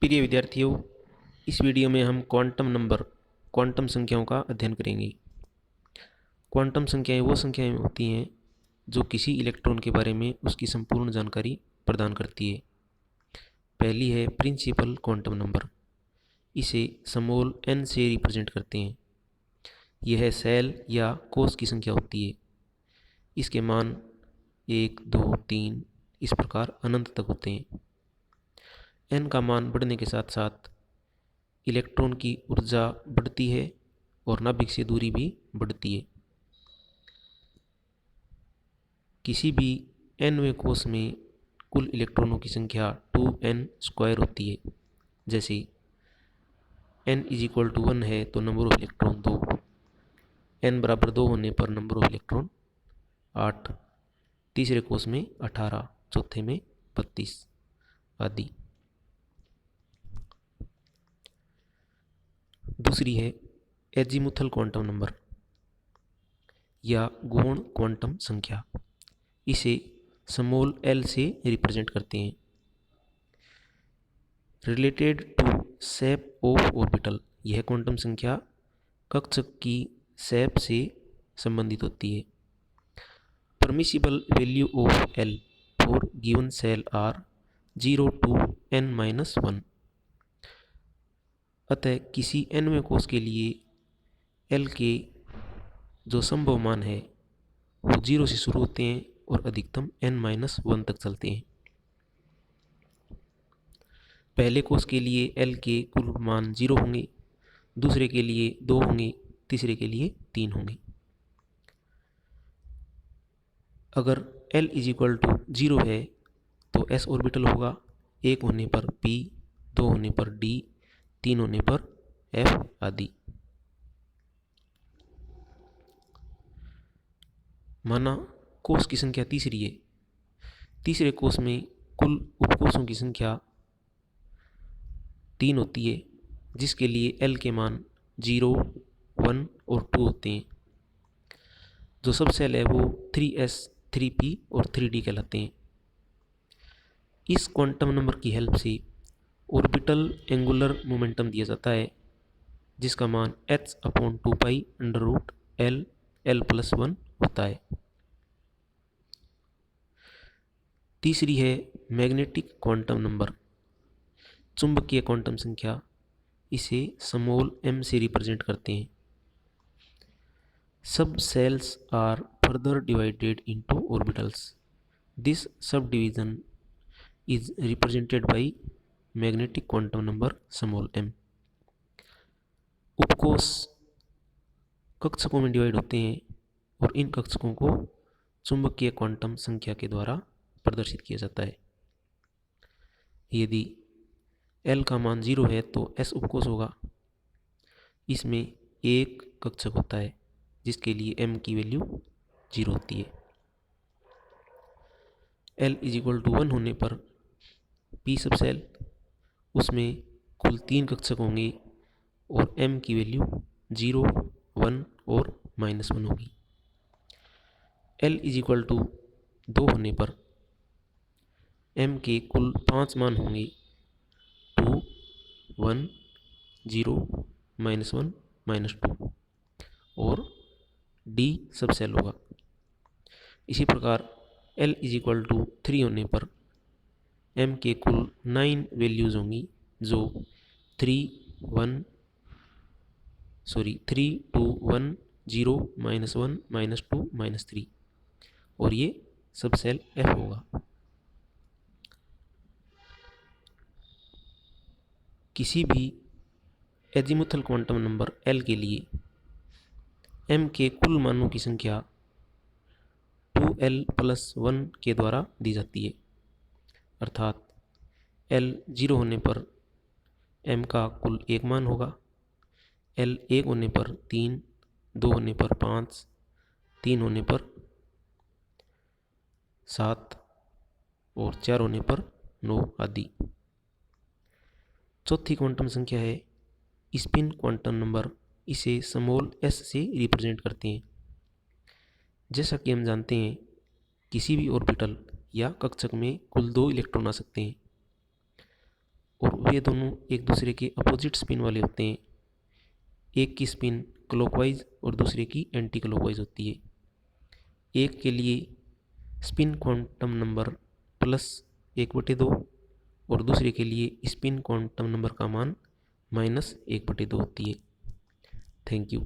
प्रिय विद्यार्थियों, इस वीडियो में हम क्वांटम संख्याओं का अध्ययन करेंगे। क्वांटम संख्याएं वो संख्याएं होती हैं जो किसी इलेक्ट्रॉन के बारे में उसकी संपूर्ण जानकारी प्रदान करती है। पहली है प्रिंसिपल क्वांटम नंबर। इसे स्मॉल n से रिप्रेजेंट करते हैं। यह सेल या कोष की संख्या होती है। इसके मान 1, 2, 3 इस प्रकार अनंत तक होते हैं। n का मान बढ़ने के साथ साथ इलेक्ट्रॉन की ऊर्जा बढ़ती है और नाभिक से दूरी भी बढ़ती है। किसी भी nवें कोष में कुल इलेक्ट्रॉनों की संख्या 2n² होती है। जैसे n = 1 है तो नंबर ऑफ इलेक्ट्रॉन 2, n = 2 होने पर नंबर ऑफ इलेक्ट्रॉन 8, तीसरे कोष में 18, चौथे में 32 आदि। दूसरी है एजीमुथल क्वांटम नंबर या गौण क्वांटम संख्या। इसे स्मॉल l से रिप्रेजेंट करते हैं। Related to shape of orbital, यह क्वांटम संख्या कक्षक की शेप से संबंधित होती है। Permissible value of l for given shell are 0 to n-1। अतः किसी nवें कोष के लिए l के जो संभव मान है वो 0 से शुरू होते हैं और अधिकतम n-1 तक चलते हैं। पहले कोष के लिए l के कुल मान 0 होंगे, दूसरे के लिए 2 होंगे, तीसरे के लिए 3 होंगे। अगर l = 0 है तो s ऑर्बिटल होगा, 1 होने पर p, 2 होने पर d, 3 होने पर f आदि। माना कोष की संख्या तीसरी है। तीसरे कोष में कुल उपकोषों की संख्या 3 होती है, जिसके लिए l के मान 0, 1 और 2 होते हैं। जो सब सेल है वो 3s, 3p और 3d कहलाते हैं। इस क्वांटम नंबर की हेल्प से ऑर्बिटल एंगुलर मोमेंटम दिया जाता है, जिसका मान h/2π√L l+1 होता है। तीसरी है मैग्नेटिक क्वांटम नंबर, चुंबकीय क्वांटम संख्या। इसे स्मॉल m से रिप्रेजेंट करते हैं। सब cells are further divided into orbitals. This subdivision is represented by magnetic quantum number small m. उपकोष कक्षकों में डिवाइड होते हैं और इन कक्षकों को चुंबकीय क्वांटम संख्या के द्वारा प्रदर्शित किया जाता है। यदि l का मान 0 है तो s उपकोष होगा। इसमें एक कक्षक होता है जिसके लिए m की वैल्यू 0 होती है। l = 1 होने पर p सब सेल, उसमें कुल 3 कक्षक होंगे और m की वैल्यू 0, 1 और -1 होगी। l = 2 होने पर m के कुल 5 मान होंगे, 2, 1, 0, -1, -2 और d सब सेल होगा। इसी प्रकार l = 3 होने पर m के कुल 9 वैल्यूज होंगी, जो 3, 2, 1, 0, -1, -2, -3 और ये सब सेल f होगा। किसी भी एजीमुथल क्वांटम नंबर l के लिए m के कुल मानों की संख्या 2l+1 के द्वारा दी जाती है। अर्थात l 0 होने पर m का कुल 1 मान होगा, l 1 होने पर 3, 2 होने पर 5, 3 होने पर 7 और 4 होने पर 9 आदि। चौथी क्वांटम संख्या है स्पिन क्वांटम नंबर। इसे स्मॉल s से रिप्रेजेंट करते हैं। जैसा कि हम जानते हैं, किसी भी ऑर्बिटल या कक्षक में कुल 2 इलेक्ट्रॉन आ सकते हैं। और वे दोनों एक दूसरे के अपोजिट स्पिन वाले होते हैं। एक की स्पिन क्लॉकवाइज और दूसरे की एंटी क्लॉकवाइज होती है। एक के लिए स्पिन क्वांटम नंबर +1/2 और दूसरे के लिए स्पिन क्वांटम नंबर का मान -1/2 होती है। Thank you.